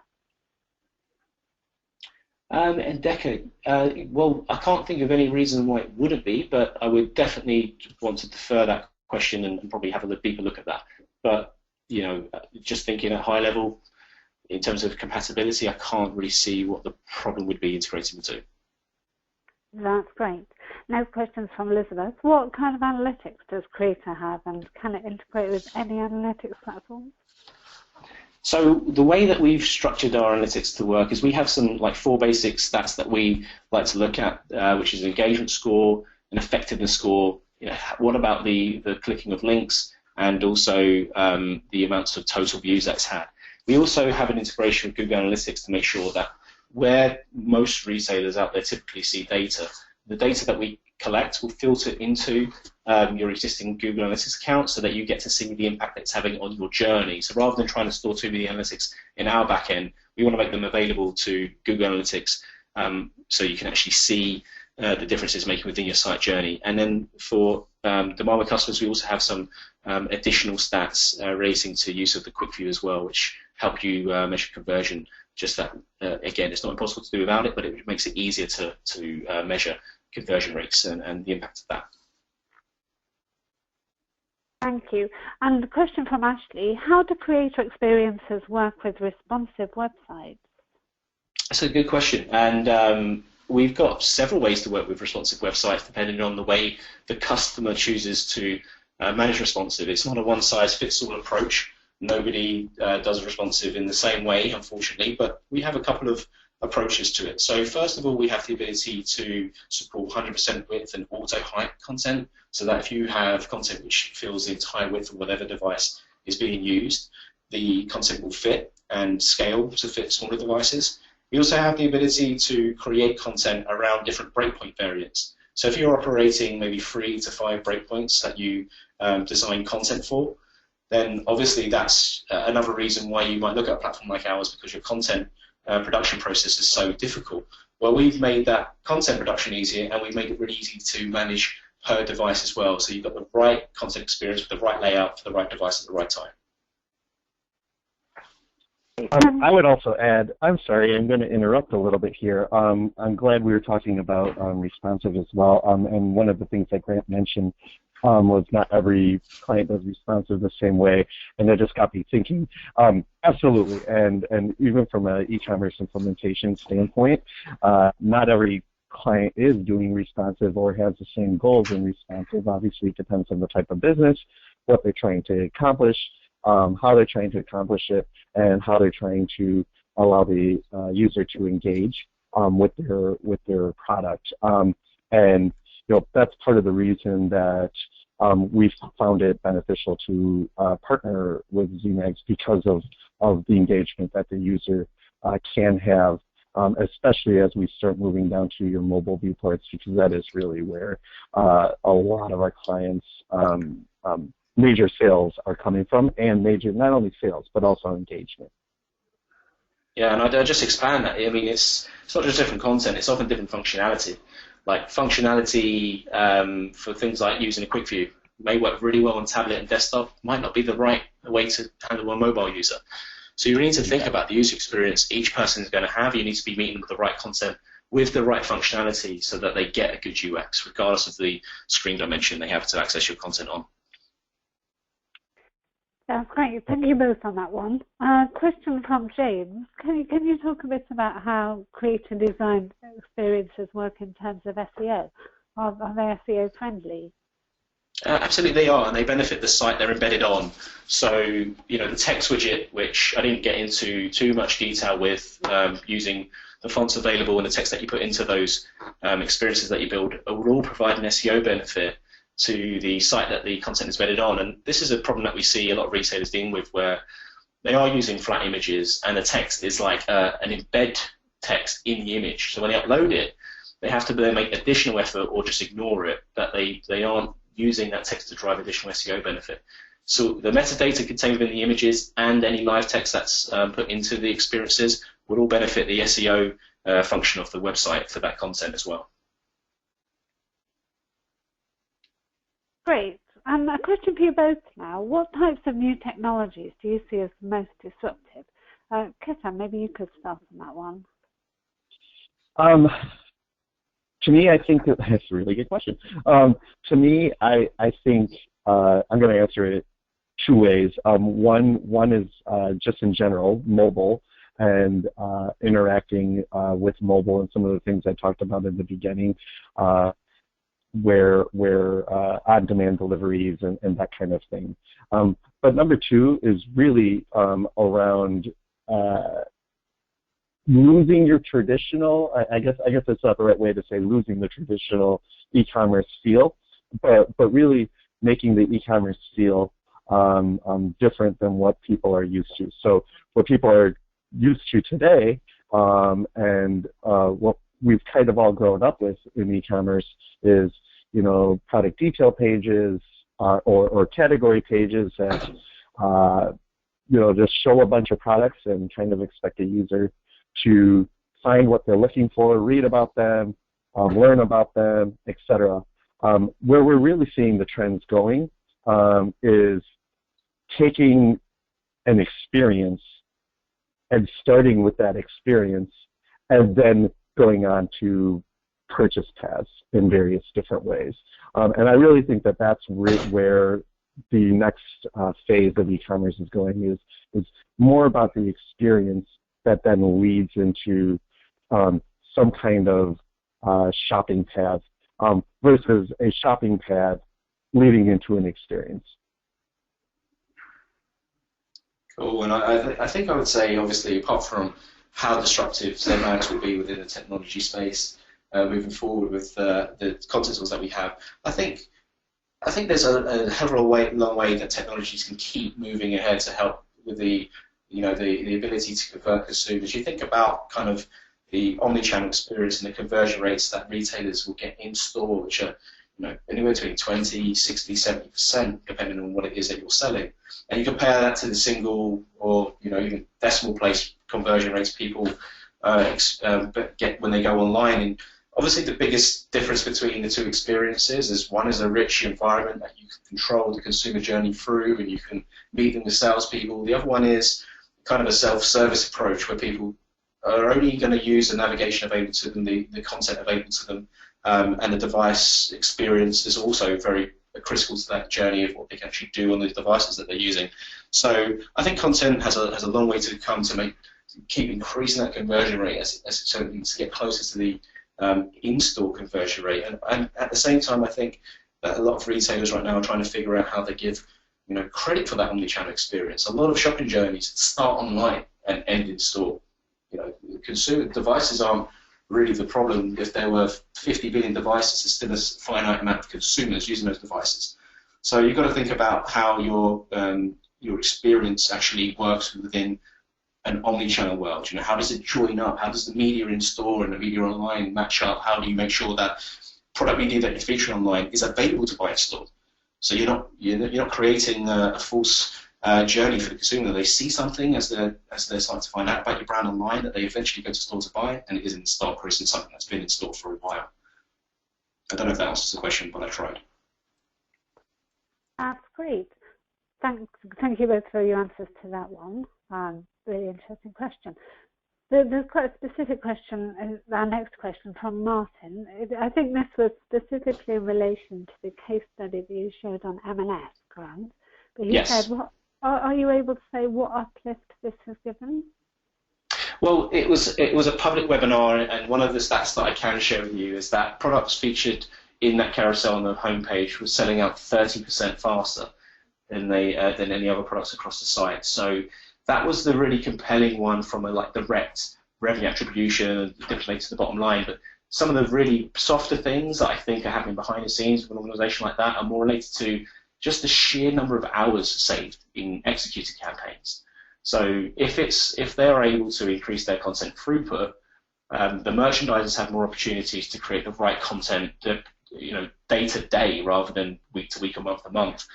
Endeca, well, I can't think of any reason why it wouldn't be, but I would definitely want to defer that question and probably have a deeper look at that. But, just thinking at high level, in terms of compatibility, I can't really see what the problem would be integrating the two. That's great. Now questions from Elizabeth. What kind of analytics does Creator have, and can it integrate with any analytics platforms? So the way that we've structured our analytics to work is we have some 4 basic stats that we like to look at, which is an engagement score, an effectiveness score. What about the clicking of links? and also the amounts of total views that's had. We also have an integration with Google Analytics to make sure that where most retailers out there typically see data, the data that we collect will filter into your existing Google Analytics account so that you get to see the impact it's having on your journey. So rather than trying to store too many analytics in our backend, we want to make them available to Google Analytics so you can actually see the differences making within your site journey. And then for demand with customers, we also have some additional stats relating to use of the quick view as well, which help you measure conversion. Just that, again, it's not impossible to do without it, but it makes it easier to measure conversion rates and the impact of that. Thank you. And a question from Ashley, how do creator experiences work with responsive websites? That's a good question. And we've got several ways to work with responsive websites depending on the way the customer chooses to manage responsive. It's not a one-size-fits-all approach. Nobody does responsive in the same way, unfortunately, but we have a couple of approaches to it. So first of all, we have the ability to support 100% width and auto-height content, so that if you have content which fills the entire width of whatever device is being used, the content will fit and scale to fit smaller devices. We also have the ability to create content around different breakpoint variants. So if you're operating maybe 3 to 5 breakpoints that you design content for, then obviously that's another reason why you might look at a platform like ours, because your content production process is so difficult. Well, we've made that content production easier, and we've made it really easy to manage per device as well. So you've got the right content experience with the right layout for the right device at the right time. I would also add, I'm sorry, I'm going to interrupt a little bit here. I'm glad we were talking about responsive as well. And one of the things that Grant mentioned was not every client does responsive the same way, and that just got me thinking. Absolutely, and even from an e-commerce implementation standpoint, not every client is doing responsive or has the same goals in responsive. Obviously, it depends on the type of business, what they're trying to accomplish, how they're trying to accomplish it, and how they're trying to allow the user to engage with their product. And that's part of the reason that we've found it beneficial to partner with Zmags, because of the engagement that the user can have, especially as we start moving down to your mobile viewports, because that is really where a lot of our clients' major sales are coming from, and major not only sales but also engagement. Yeah, and I'd just expand that. I mean, it's not just different content, it's often different functionality. Like functionality for things like using a quick view may work really well on tablet and desktop, might not be the right way to handle a mobile user. So you need to think about the user experience each person is going to have. You need to be meeting with the right content with the right functionality so that they get a good UX, regardless of the screen dimension they have to access your content on. That's great. Thank you both on that one. Question from James. Can you talk a bit about how creator design experiences work in terms of SEO? Are they SEO friendly? Absolutely they are, and they benefit the site they're embedded on. So, the text widget, which I didn't get into too much detail with, using the fonts available and the text that you put into those experiences that you build, will all provide an SEO benefit to the site that the content is embedded on. And this is a problem that we see a lot of retailers dealing with, where they are using flat images and the text is like an embed text in the image. So when they upload it, they have to then make additional effort or just ignore it, that they aren't using that text to drive additional SEO benefit. So the metadata contained within the images and any live text that's put into the experiences would all benefit the SEO function of the website for that content as well. Great. And a question for you both now. What types of new technologies do you see as most disruptive? Ketan, maybe you could start on that one. To me, I think that's a really good question. To me, I think I'm going to answer it two ways. One is just in general, mobile, and interacting with mobile, and some of the things I talked about in the beginning, where on-demand deliveries and that kind of thing. But number two is really around losing your traditional, I guess that's not the right way to say losing the traditional e-commerce feel, but really making the e-commerce feel different than what people are used to. So what people are used to today, and what we've kind of all grown up with in e-commerce is, you know, product detail pages or category pages that, you know, just show a bunch of products and kind of expect a user to find what they're looking for, read about them, learn about them, etc. Where we're really seeing the trends going is taking an experience and starting with that experience and then going on to purchase paths in various different ways. And I really think that that's where the next phase of e-commerce is going, is more about the experience that then leads into some kind of shopping path versus a shopping path leading into an experience. Cool, and I think I would say, obviously, apart from how disruptive Zmags will be within the technology space moving forward with the content tools that we have, I think there's a hell of a long way that technologies can keep moving ahead to help with the ability to convert consumers. You think about kind of the omni-channel experience and the conversion rates that retailers will get in store, which are, you know, anywhere between 20, 60, 70%, depending on what it is that you're selling. And you compare that to the single or, you know, even decimal place conversion rates people get when they go online. And obviously the biggest difference between the two experiences is one is a rich environment that you can control the consumer journey through and you can meet them with salespeople. The other one is kind of a self-service approach where people are only going to use the navigation available to them, the content available to them, and the device experience is also very critical to that journey of what they can actually do on the devices that they're using. So I think content has a long way to come to keep increasing that conversion rate so it needs to get closer to the in-store conversion rate. And at the same time, I think that a lot of retailers right now are trying to figure out how they give, you know, credit for that omni-channel experience. A lot of shopping journeys start online and end in store. You know, consumer devices aren't really the problem. If there were 50 billion devices, there's still a finite amount of consumers using those devices. So you've got to think about how your experience actually works within an omni-channel world. You know, how does it join up? How does the media in store and the media online match up? How do you make sure that product media that you're featuring online is available to buy in store? So you're not creating a false journey for the consumer. They see something as they're starting to find out about your brand online that they eventually go to store to buy, and it isn't in stock or isn't something that's been in store for a while. I don't know if that answers the question, but I tried. That's great. Thank you both for your answers to that one. Really interesting question. There's quite a specific question, our next question from Martin. I think this was specifically in relation to the case study that you showed on M&S, Grant. But he said, are you able to say what uplift this has given? Well, it was a public webinar, and one of the stats that I can share with you is that products featured in that carousel on the homepage was selling out 30% faster than any other products across the site. So that was the really compelling one from the direct revenue attribution and manipulating to the bottom line. But some of the really softer things that I think are happening behind the scenes with an organization like that are more related to just the sheer number of hours saved in executed campaigns. So if they're able to increase their content throughput, the merchandisers have more opportunities to create the right content, day to day rather than week to week or month to month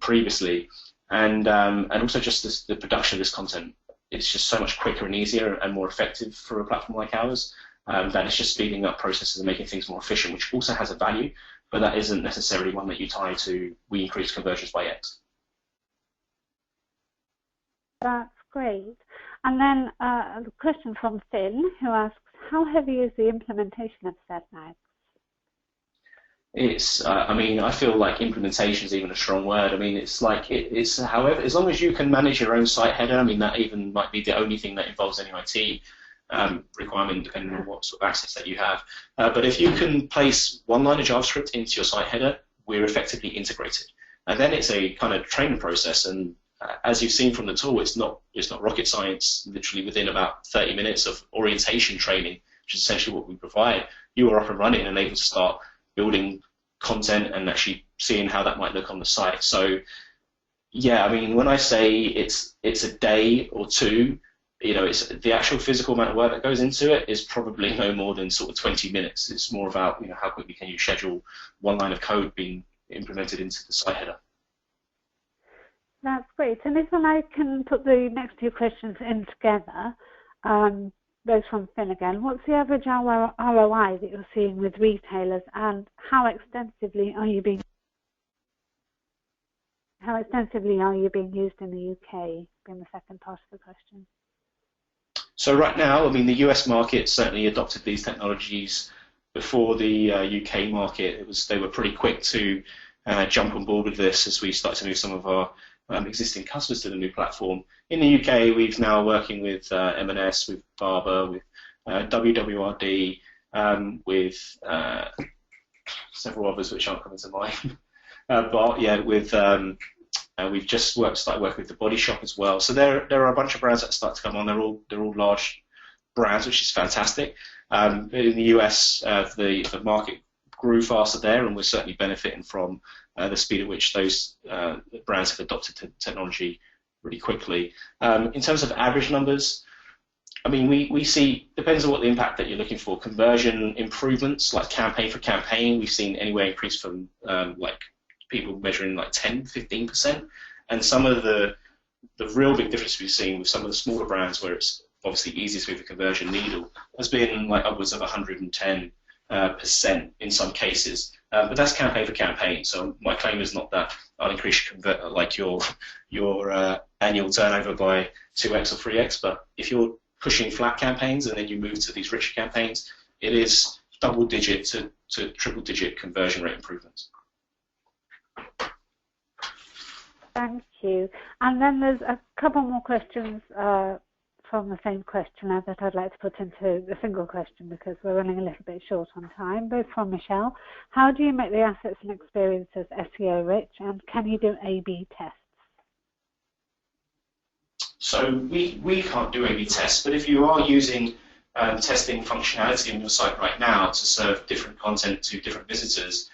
previously. And also just the production of this content, it's just so much quicker and easier and more effective for a platform like ours that it's just speeding up processes and making things more efficient, which also has a value, but that isn't necessarily one that you tie to we increase conversions by X. That's great. And then a question from Finn, who asks, how heavy is the implementation of Zmags? It's, I feel like implementation is even a strong word. I mean, it's however, as long as you can manage your own site header, I mean, that even might be the only thing that involves any IT requirement, depending on what sort of access that you have. But if you can place one line of JavaScript into your site header, we're effectively integrated. And then it's a kind of training process, and as you've seen from the tool, it's not rocket science. Literally within about 30 minutes of orientation training, which is essentially what we provide, you are up and running and able to start building content and actually seeing how that might look on the site. So Yeah, I mean, when I say it's a day or two, it's the actual physical amount of work that goes into it is probably no more than sort of 20 minutes. It's more about, how quickly can you schedule one line of code being implemented into the site header. That's great. And if I can put the next two questions in together, those from Finn again, what's the average ROI that you're seeing with retailers, and how extensively are you being used in the UK? Being the second part of the question. So right now, I mean, the US market certainly adopted these technologies before the UK market. They were pretty quick to jump on board with this as we start to move some of our existing customers to the new platform. In the UK, we've now working with M&S, with Barber, with WWRD, with several others which aren't coming to mind. But yeah, we've just started working with the Body Shop as well. So there are a bunch of brands that start to come on. They're all large brands, which is fantastic. In the US, the market grew faster there, and we're certainly benefiting from the speed at which those brands have adopted technology really quickly. In terms of average numbers, I mean, we see, depends on what the impact that you're looking for. Conversion improvements, like campaign for campaign, we've seen anywhere increase from like people measuring like 10-15%. And some of the real big difference we've seen with some of the smaller brands where it's obviously easier to move the conversion needle has been like upwards of 110% in some cases. But that's campaign for campaign. So my claim is not that I'll increase like your annual turnover by 2x or 3x, but if you're pushing flat campaigns and then you move to these richer campaigns, it is double-digit to triple-digit conversion rate improvements. Thank you. And then there's a couple more questions from the same questioner that I'd like to put into the single question because we're running a little bit short on time, both from Michelle. How do you make the assets and experiences SEO rich, and can you do A/B tests? So we can't do A/B tests, but if you are using testing functionality on your site right now to serve different content to different visitors,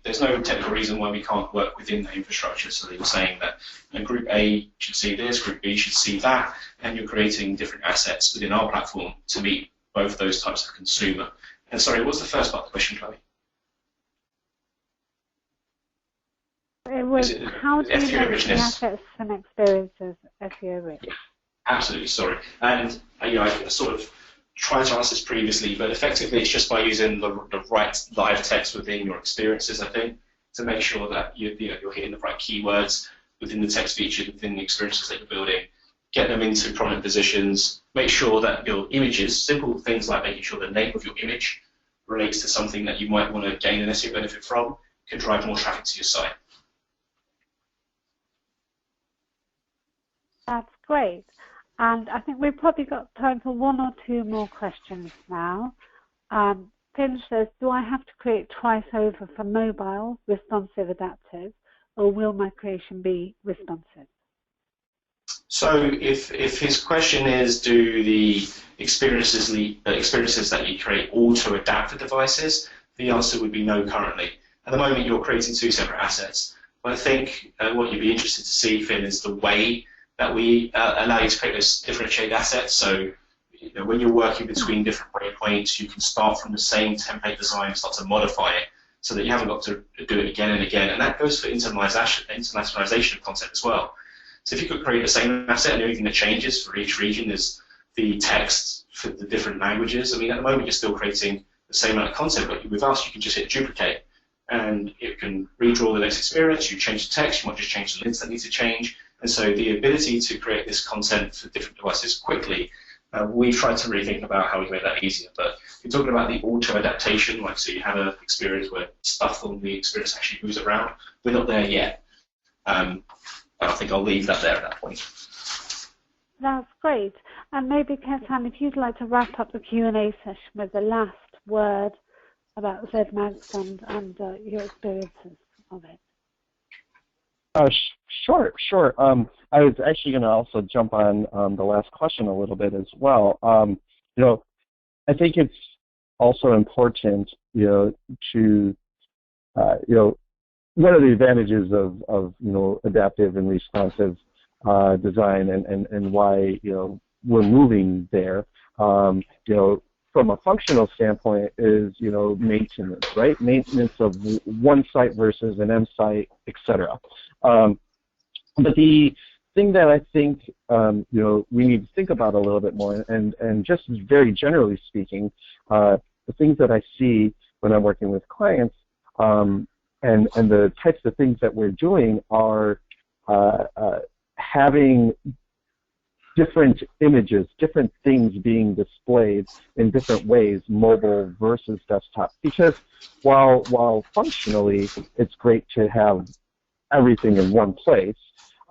there's no technical reason why we can't work within the infrastructure. So you're saying that Group A should see this, Group B should see that, and you're creating different assets within our platform to meet both those types of consumer. And sorry, what's the first part of the question, Chloe? It was, how do you make the assets and experiences SEO rich? Yeah, absolutely, sorry. And I sort of tried to answer this previously, but effectively it's just by using the right live text within your experiences, I think, to make sure that you're hitting the right keywords within the text features, within the experiences that you're building, get them into prominent positions, make sure that your images, simple things like making sure the name of your image relates to something that you might want to gain an SEO benefit from, can drive more traffic to your site. That's great. And I think we've probably got time for one or two more questions now. Finn says, do I have to create twice over for mobile, responsive, adaptive, or will my creation be responsive? So if his question is, do the experiences that you create auto-adapt for devices, the answer would be no currently. At the moment, you're creating two separate assets. But I think what you'd be interested to see, Finn, is the way that we allow you to create those differentiated assets. So when you're working between different breakpoints, you can start from the same template design, start to modify it so that you haven't got to do it again and again. And that goes for internationalization of content as well. So if you could create the same asset and the only thing that changes for each region is the text for the different languages. I mean, at the moment, you're still creating the same amount of content, but with us, you can just hit duplicate and it can redraw the next experience. You change the text, you might just change the links that need to change. And so the ability to create this content for different devices quickly, we've tried to really think about how we make that easier. But if you're talking about the auto-adaptation, like so you have an experience where stuff on the experience actually moves around, we're not there yet. I think I'll leave that there at that point. That's great. And maybe, Ketan, if you'd like to wrap up the Q&A session with the last word about Zmags and your experiences of it. Sure. I was actually going to also jump on the last question a little bit as well. I think it's also important, to one of the advantages of adaptive and responsive design and why we're moving there. From a functional standpoint is maintenance, right? Maintenance of one site versus an M site, etc. But the thing that I think we need to think about a little bit more, and just very generally speaking, the things that I see when I'm working with clients, and the types of things that we're doing are having different images, different things being displayed in different ways, mobile versus desktop. Because while functionally it's great to have everything in one place,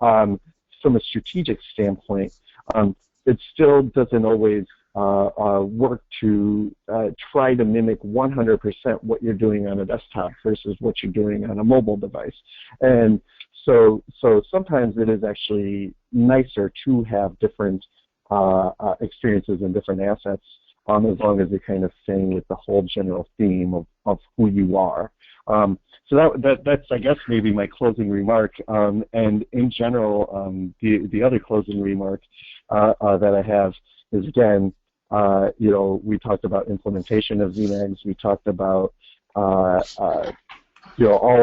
from a strategic standpoint, it still doesn't always work to try to mimic 100% what you're doing on a desktop versus what you're doing on a mobile device. And so sometimes it is actually nicer to have different experiences and different assets, as long as you're kind of staying with the whole general theme of who you are. So that's, I guess, maybe my closing remark. And in general, the other closing remark that I have is, again, we talked about implementation of Zmags. We talked about all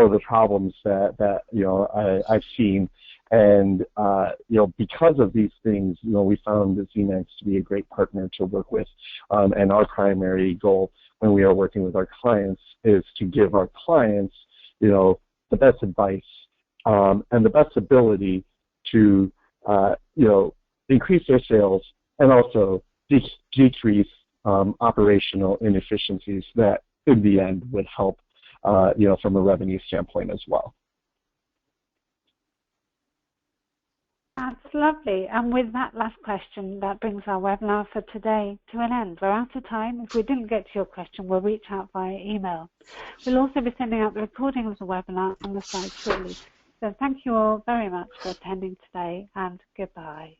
of the problems that I've seen, and because of these things, we found the Zmags to be a great partner to work with, and our primary goal when we are working with our clients is to give our clients the best advice and the best ability to increase their sales and also decrease operational inefficiencies that in the end would help from a revenue standpoint as well. That's lovely. And with that last question, that brings our webinar for today to an end. We're out of time. If we didn't get to your question, we'll reach out via email. We'll also be sending out the recording of the webinar on the site shortly. So thank you all very much for attending today, and goodbye.